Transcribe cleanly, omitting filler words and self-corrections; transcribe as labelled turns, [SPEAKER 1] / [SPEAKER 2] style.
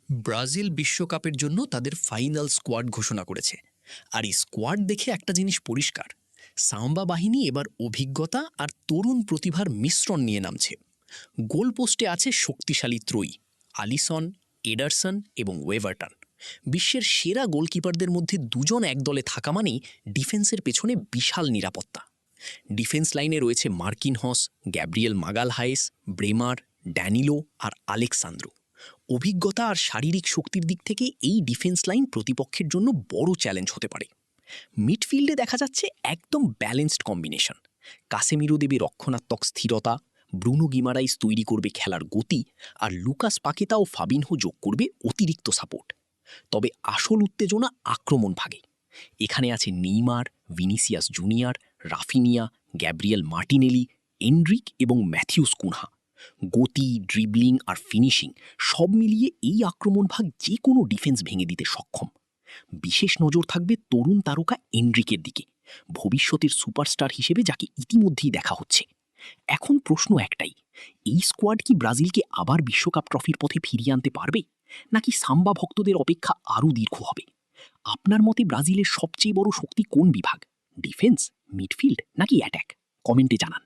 [SPEAKER 1] Brazil বিশ্বকাপের জন্য তাদের ফাইনাল স্কোয়াড ঘোষণা করেছে। আর এই স্কোয়াড দেখে একটা জিনিস পরিষ্কার, সাম্বা বাহিনী এবার অভিজ্ঞতা আর তরুণ প্রতিভার মিশ্রণ নিয়ে নামছে। গোল পোস্টে আছে শক্তিশালী ত্রয়ী আলিসন, এডারসন এবং ওয়েভারটন। বিশ্বের সেরা গোলকিপারদের মধ্যে দুজন একদলে থাকা মানেই ডিফেন্সের পেছনে বিশাল নিরাপত্তা। ডিফেন্স লাইনে রয়েছে মার্কিনহস, গ্যাব্রিয়েল মাগালহায়েস, ব্রেমার, ড্যানিলো আর আলেক্সান্দ্রো। অভিজ্ঞতা আর শারীরিক শক্তির দিক থেকে এই ডিফেন্স লাইন প্রতিপক্ষের জন্য বড় চ্যালেঞ্জ হতে পারে। মিডফিল্ডে দেখা যাচ্ছে একদম ব্যালেন্সড কম্বিনেশন। কাসেমিরো দেবে রক্ষণাত্মক স্থিরতা, ব্রুনো গিমারাইস তৈরি করবে খেলার গতি, আর লুকাস পাকেতা ও ফাবিনহো যোগ করবে অতিরিক্ত সাপোর্ট। তবে আসল উত্তেজনা আক্রমণ ভাগে। এখানে আছে Neymar, Vinicius junior, Raphinha, Gabriel Martinelli, Endrick এবং ম্যাথিউস কুনহা। গতি, ড্রিবলিং আর ফিনিশিং সব মিলিয়ে এই আক্রমণ ভাগ যে কোনো ডিফেন্স ভেঙে দিতে সক্ষম। বিশেষ নজর থাকবে তরুণ তারকা এন্ড্রিকের দিকে, ভবিষ্যতের সুপারস্টার হিসেবে যাকে ইতিমধ্যেই দেখা হচ্ছে। এখন প্রশ্ন একটাই, এই স্কোয়াড কি ব্রাজিলকে আবার বিশ্বকাপ ট্রফির পথে ফিরিয়ে আনতে পারবে, নাকি সাম্বা ভক্তদের অপেক্ষা আরও দীর্ঘ হবে? আপনার মতে ব্রাজিলের সবচেয়ে বড় শক্তি কোন বিভাগ, ডিফেন্স, মিডফিল্ড নাকি অ্যাট্যাক? কমেন্টে জানান।